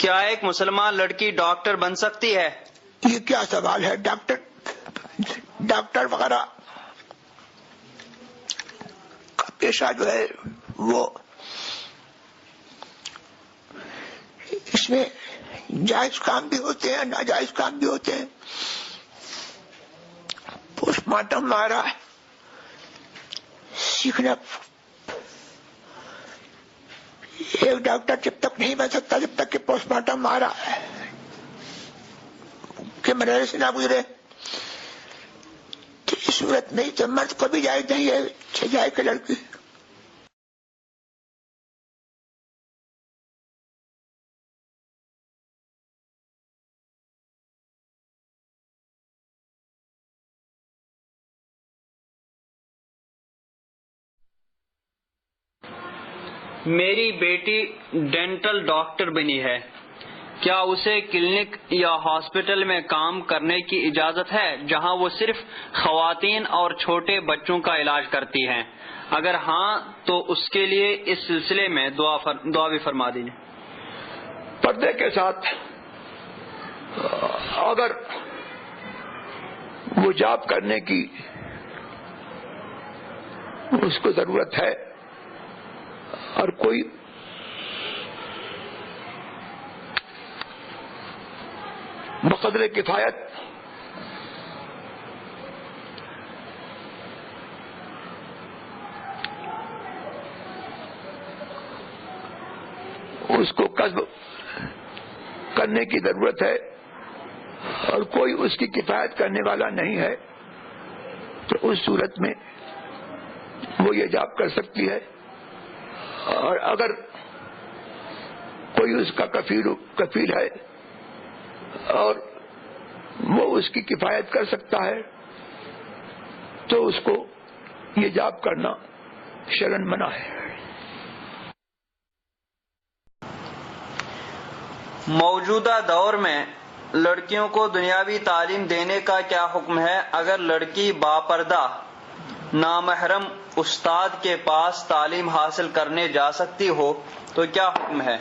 کیا ایک مسلمان لڑکی ڈاکٹر بن سکتی ہے؟ یہ کیا سوال ہے؟ ڈاکٹر وغیرہ کا پیشہ جو ہے وہ اس میں جائز کام بھی ہوتے ہیں، ناجائز کام بھی ہوتے ہیں۔ پوسٹ مارٹم مارا سیکھنا، ایک ڈاکٹر جب تک نہیں بن سکتا جب تک کہ پوسٹ مارٹم مارا کہ مرحلے سے نہ گزرے، تو اس صورت میں تو مرد کو بھی جائز نہیں ہے جائے کہ لڑکی۔ میری بیٹی ڈینٹل ڈاکٹر بنی ہے، کیا اسے کلینک یا ہاسپٹل میں کام کرنے کی اجازت ہے جہاں وہ صرف خواتین اور چھوٹے بچوں کا علاج کرتی ہیں؟ اگر ہاں تو اس کے لیے اس سلسلے میں دعا بھی فرما دیجیے۔ پردے کے ساتھ اگر وہ جاب کرنے کی اس کو ضرورت ہے اور کوئی بقدر کفایت اس کو کسب کرنے کی ضرورت ہے اور کوئی اس کی کفایت کرنے والا نہیں ہے، تو اس صورت میں وہ یہ جاب کر سکتی ہے۔ اور اگر کوئی اس کا کفیل ہے اور وہ اس کی کفایت کر سکتا ہے تو اس کو یہ جاب کرنا شرعاً منع ہے۔ موجودہ دور میں لڑکیوں کو دنیاوی تعلیم دینے کا کیا حکم ہے؟ اگر لڑکی باپردہ نامحرم استاد کے پاس تعلیم حاصل کرنے جا سکتی ہو تو کیا حکم ہے؟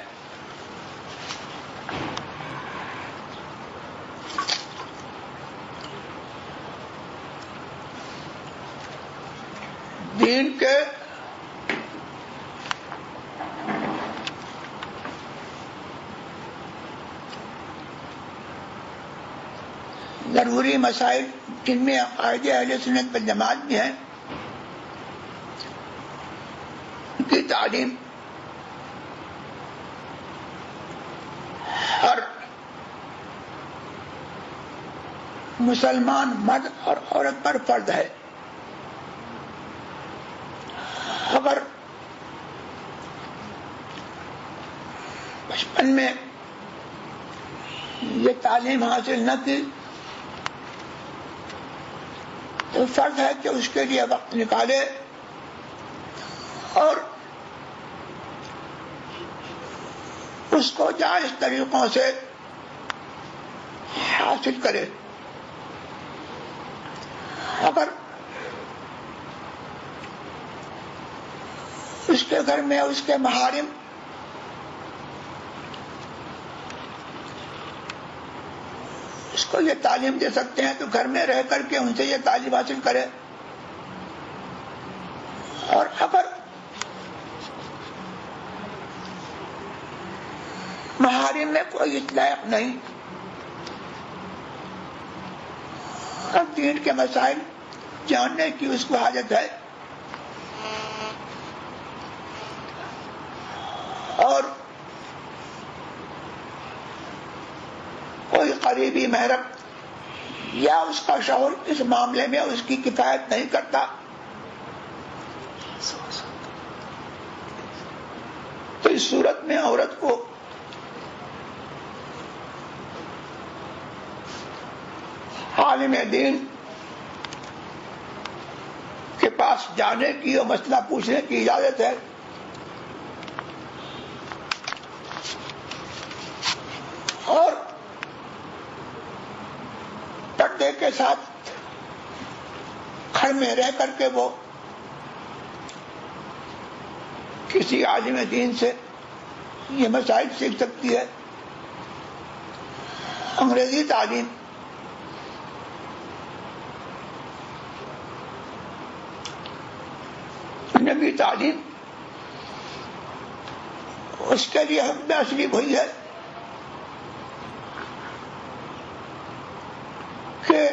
دین کے ضروری مسائل جن میں عقائد اہل سنت والجماعت بھی ہیں، ان کی تعلیم ہر مسلمان مرد اور عورت پر فرض ہے۔ اگر بچپن میں یہ تعلیم حاصل نہ کی تو فرض ہے کہ اس کے لیے وقت نکالے اور اس کو جائز طریقوں سے حاصل کرے۔ اگر اس کے گھر میں اس کے محارم اس کو یہ تعلیم دے سکتے ہیں تو گھر میں رہ کر کے ان سے یہ تعلیم حاصل کرے، اور اگر محارم میں کوئی اطلاق نہیں اور دین کے مسائل جاننے کی اس کو حاجت ہے اور کوئی قریبی محرم یا اس کا شوہر اس معاملے میں اس کی کفایت نہیں کرتا تو اس صورت میں عورت کو عالم دین کے پاس جانے کی اور مسئلہ پوچھنے کی اجازت ہے، اور پردے کے ساتھ گھر میں رہ کر کے وہ کسی عالم دین سے یہ مسائل سیکھ سکتی ہے۔ انگریزی تعلیم نبی تعلیم اس کے لیے حکم اصلی وہی ہے کہ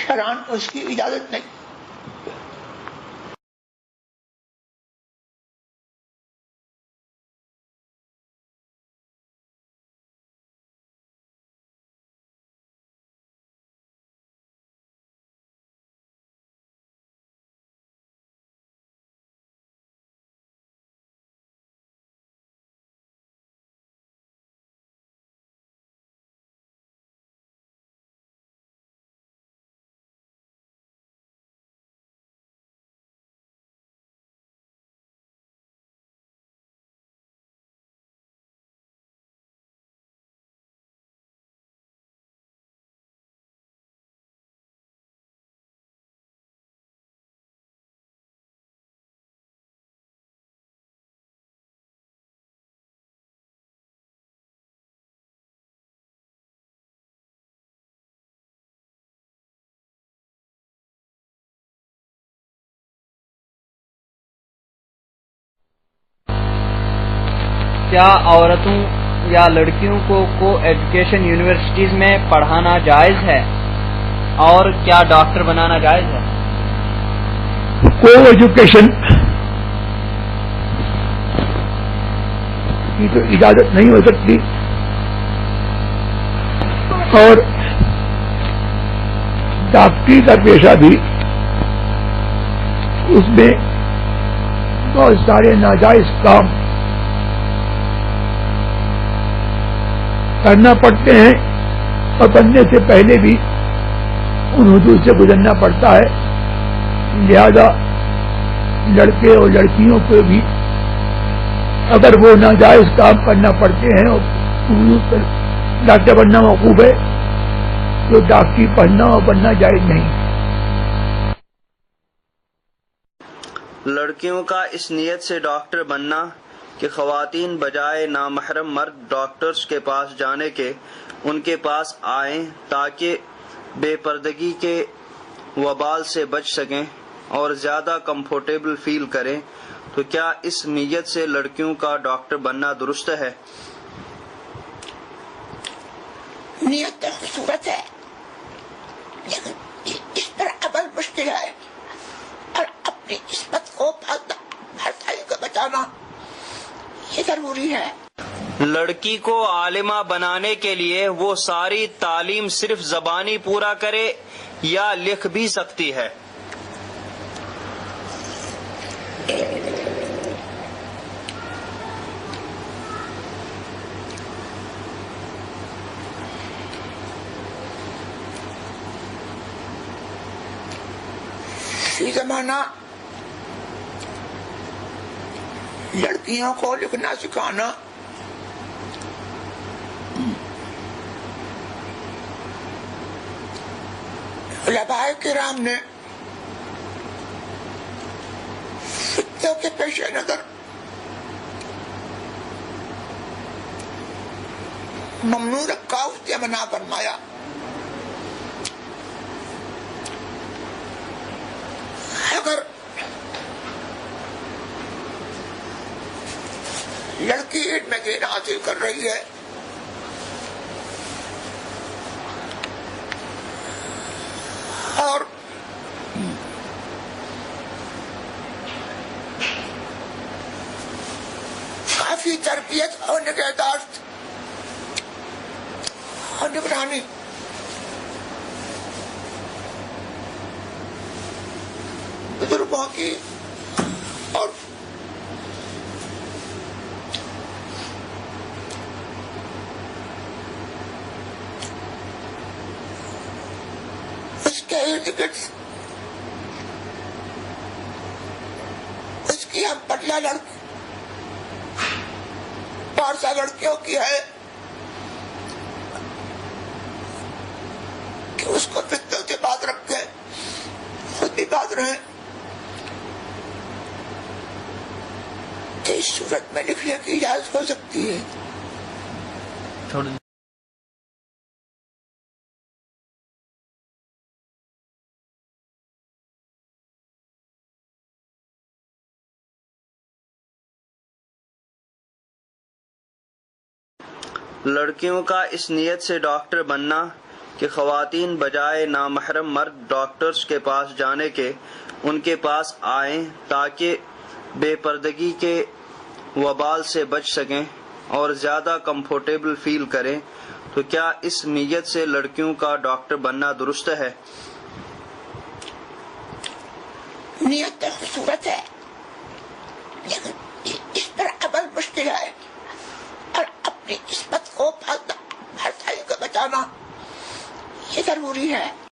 شرعاً اس کی اجازت نہیں. کیا عورتوں یا لڑکیوں کو ایجوکیشن یونیورسٹیز میں پڑھانا جائز ہے اور کیا ڈاکٹر بنانا جائز ہے؟ کو ایجوکیشن کی تو اجازت نہیں ہو سکتی اور ڈاکٹری کا پیشہ بھی اس میں بہت سارے ناجائز کام کرنا پڑتے ہیں اور بننے سے پہلے بھی ان حدود سے گزرنا پڑتا ہے. لہذا لڑکے اور لڑکیوں کو بھی اگر وہ ناجائز کام کرنا پڑتے ہیں اور حدود پر ڈاکٹر بننا موقوف ہے تو ڈاکٹری پڑھنا اور بننا جائز نہیں. لڑکیوں کا اس نیت سے ڈاکٹر بننا کہ خواتین بجائے نامحرم مرد ڈاکٹرز کے پاس جانے کے ان کے پاس آئیں تاکہ بے پردگی کے وبال سے بچ سکیں اور زیادہ کمفرٹیبل فیل کریں، تو کیا اس نیت سے لڑکیوں کا ڈاکٹر بننا درست ہے؟ نیت تو خوبصورت ہے لیکن اس پر عمل مشکل ہے اور اپنی عصمت کو بھرتائی کو بچانا یہ ضروری ہے. لڑکی کو عالمہ بنانے کے لیے وہ ساری تعلیم صرف زبانی پورا کرے یا لکھ بھی سکتی ہے؟ فی زمانہ لڑکیوں کو لکھنا سکھانا علماء کرام نے فتنوں کے پیش نظر ممنوع رکھا، اس سے منع فرمایا. اگر لڑکی علم دین حاصل کر رہی ہے اور کافی تربیت اور نگہداشت اور نگرانی بزرگوں کی اور اس کے ارد گرد اس کی ہم پٹلا لڑکی پارسا لڑکیوں کی ہے کہ اس کو فتنوں سے بات رکھے، خود بھی بات رہے. تو اس صورت میں لکھنے کی اجازت ہو سکتی ہے. لڑکیوں کا اس نیت سے ڈاکٹر بننا کہ خواتین بجائے نامحرم مرد ڈاکٹرز کے پاس جانے کے ان کے پاس آئیں تاکہ بے پردگی کے وبال سے بچ سکیں اور زیادہ کمفرٹیبل فیل کریں، تو کیا اس نیت سے لڑکیوں کا ڈاکٹر بننا درست ہے؟ نیت تو خوبصورت ہے، لیکن اس پر عمل مشکل ہے، اور اپنی قسمت کو بھرتائی کو بچانا یہ ضروری ہے.